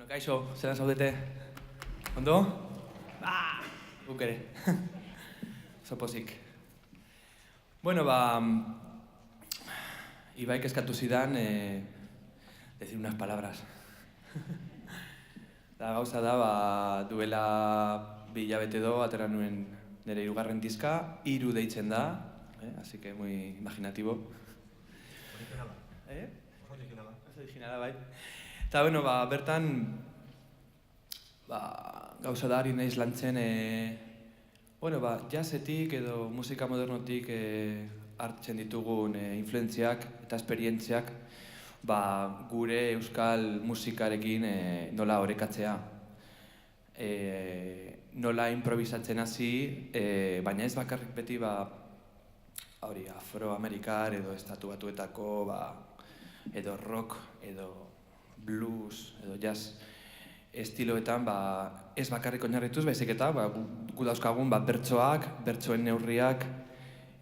Kaixo, zelan zaudete? Ondo? Guk ere. Zopozik. Bueno, Ibaik eskatu zidan decir unas palabras. Da gauza da, duela 2 hilabete do, atera nuen nire 3. diska, 3 deitzen da, así que muy imaginativo. Originala. Oso originala, bai. Eta, bueno, bertan, gauza da, ari naiz lantzen, jazzetik edo musika modernotik hartzen ditugun influentziak eta esperientziak gure euskal musikarekin nola orekatzea. Nola improvisatzen hasi, baina ez bakarrik beti afroamerikar edo estatu batuetako edo rock edo blues edo jazz estiloetan ez bakarrik oinarrituz, baizik eta gu dauzkagun bertsoak, bertsoen neurriak,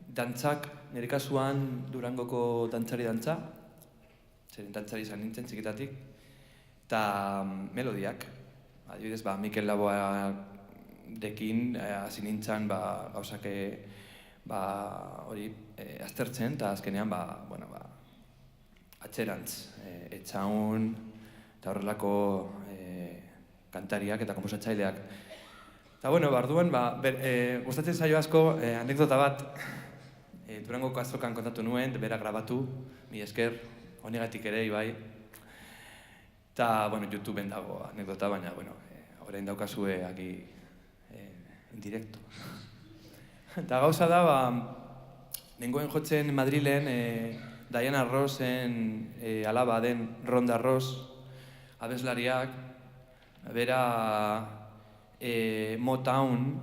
dantzak, nire kasuan Durangoko dantzari dantza, zeren dantzari izan nintzen txikitatik, eta melodiak. Adibidez, Mikel Laboa dekin hasi nintzen gauzak hori aztertzen, eta azkenean atxerantz, etxaun eta horrelako kantariak eta komposatzaileak. Eta, orduan, gustatzen zaio asko anekdota bat Durangoko azokan kontatu nuen, bera grabatu, mi esker, honegatik ere, Ibai. Eta, YouTubeen dago anekdota, baina, orain daukazue aki en directo. Eta gauza da, nengoen jotzen Madrilen Diana Rossen alaba den Ronda Ross abeslariak, bera Motown,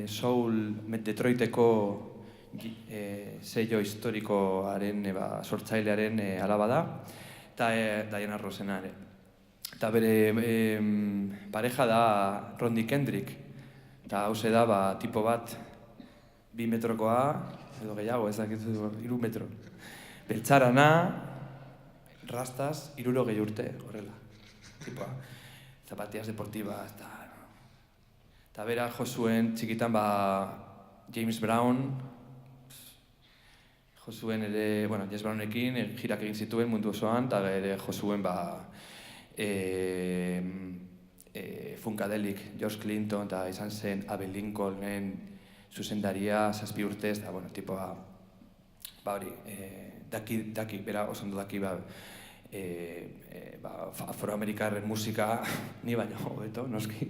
Soul, Detroiteko sello historikoaren sortzailearen alaba da, eta Diana Rossena ere. Eta bere pareja da Rodney Kendrick, eta hauze da tipo bat 2 metrokoa, edo gehiago, ez dakizu 3 metro. Beltzarana, rastaz, 60 urte, horrela. Tipoa, zapatias deportivas, eta bera jo zuen txikitan James Brown, jo zuen ere, James Brownekin jirak egin zituen mundu osoan, eta ere jo zuen Funkadelic, George Clinton, eta izan zen Abe Lincolnen zuzendaria 7 urtez, eta tipoa, hori, daki, bera oso ondo daki, afroamerikarren musika, ni baino hobeto, noski.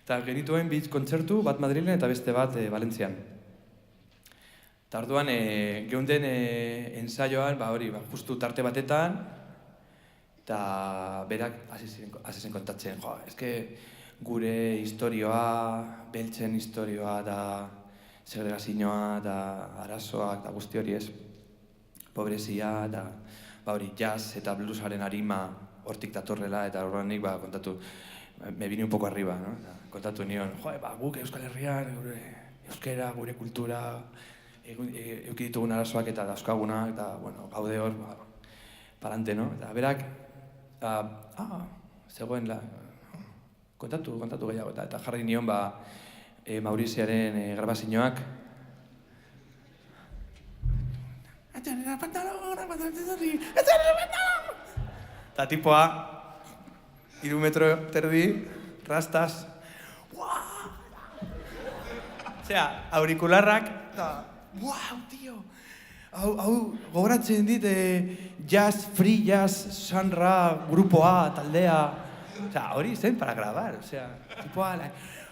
Eta genituen 2 kontzertu, bat Madrilen eta beste bat Valentzian. Eta orduan, geunden ensaioan, justu tarte batetan, eta berak hasi zen kontatzen, eske gure historioa, beltzen historioa, da segregazioa, da arazoak, da guzti hori ez, pobrezia, da jazz eta bluesaren arima hortik datorrela, eta horrean nik kontatu, me vine un poco arriba, no? Kontatu nion, guk Euskal Herrian, gure euskera, gure kultura, euki ditugun arazoak eta dauzkaguna, eta, gaude hor, palante, no? Eta berak, zegoen, kontatu gehiago, eta jarri nion, Mauriziaren grabazioak, eta tipoa, 3 metro terdi, rastaz, aurikularrak, eta, tio, hau gogoratzen dit jazz, free jazz, Sanra, grupoa, taldea, hori zen para grabar, tipoa,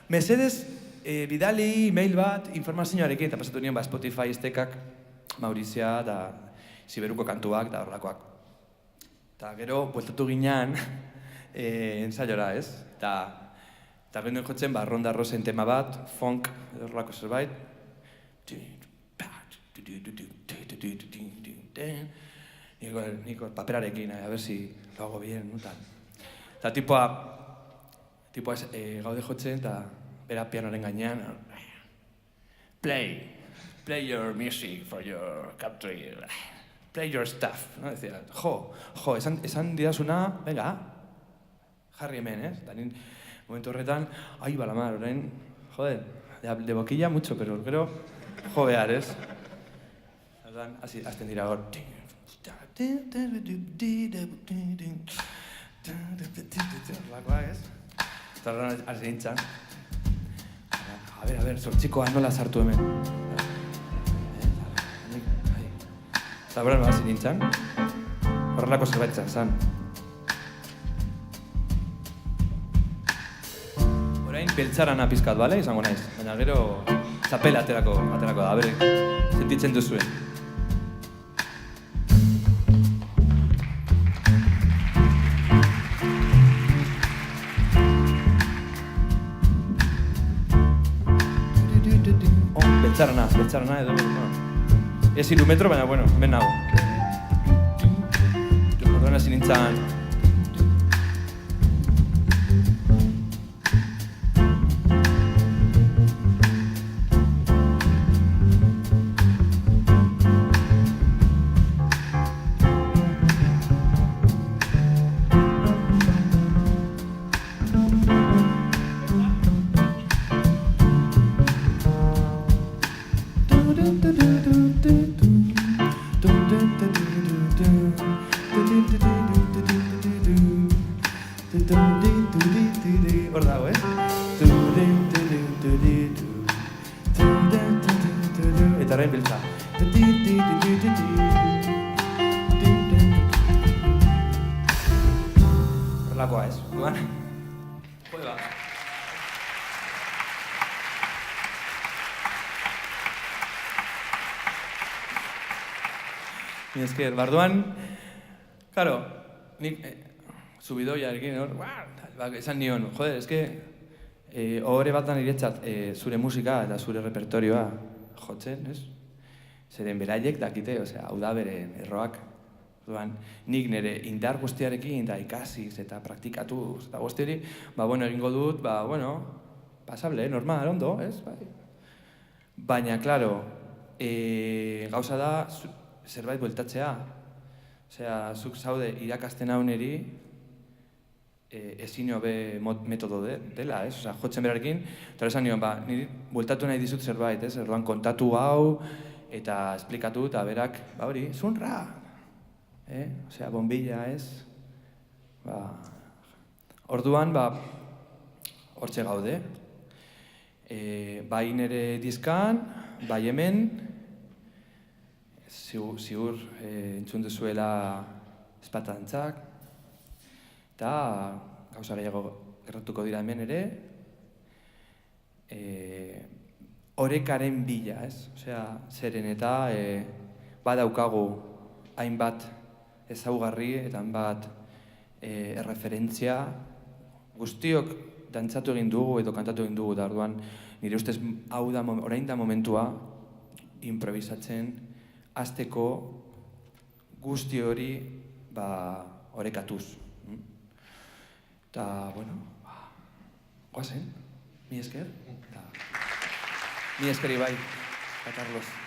mesedez, bidali, email bat, informazioarekin, eta pasatu nion Spotify estekak, Maurizia eta Siberuko kantuak eta horrelakoak. Eta gero, bueltatu ginean, ensaiora, ez? Eta genuen jotzen, Ronda Rossen tema bat, funk, horrelako zerbait. Niko paperarekin, a ver si lo hago bien, tal. Eta tipoa gaude jotzen, eta bera pianoren gainean, play your music for your country, play your stuff, no? Decía, esan didazuna, venga, jarri hemen, ez? Eta nin, momentu horretan, ai, balamar, orain, joder, de boquilla mucho, pero gero, jo behar, ez? Ordan, azten dira hor. Horlakoa, ez? Eta horren hasi nintzen. A ver, zortzikoa nola sartu hemen. Eta horren hasi nintzen. Horrelako zerbait zen. Orain beltzarana pizkat, bale? Izango naiz. Baina gero txapela aterako da, bere, sentitzen duzuen. Beltzarana edo, bueno. Ez 3 metro, baina, bueno, hemen nago. Orduan hasi nintzen. Hor dago, eh? Eta orain beltza. Horlakoa, ez? Duan? Jode ba. Ni esker, barduan, claro, nik subidoiarekin hor, esan nion, joder, eske ohore bat da niretzat zure musika eta zure repertorioa jotzen, ez? Zeren beraiek dakite, osea, hau da beren erroak. Orduan, nik nire indar guztiarekin eta ikasiz eta praktikatuz eta guzti hori, bueno, egingo dut, bueno, pasable, normal, ondo, ez? Baina, claro, gauza da zerbait bueltatzea. Osea, zuk zaude irakasten hau niri ezin hobe metodo dela, ez? Osea, jotzen berarekin, eta esan nion, niri bueltatu nahi dizut zerbait, ez? Erdoan kontatu hau, eta esplikatu, eta berak, hori, zunra! Osea, bombilla, ez? Orduan, hortxe gaude. Bai nire dizkan, bai hemen, ziur entzun duzuela espatantzak, eta gauza gehiago gerratuko dira hemen ere, orekaren bila, ez? Osea, zeren eta badaukagu hainbat ezaugarri eta hainbat erreferentzia guztiok dantzatu egin dugu edo kantatu egin dugu, eta orduan nire ustez hau da orain da momentua improvisatzen hasteko guzti hori orekatuz. Eta, bueno, goazen, mi esker. Mi eskeri bai, Carlos.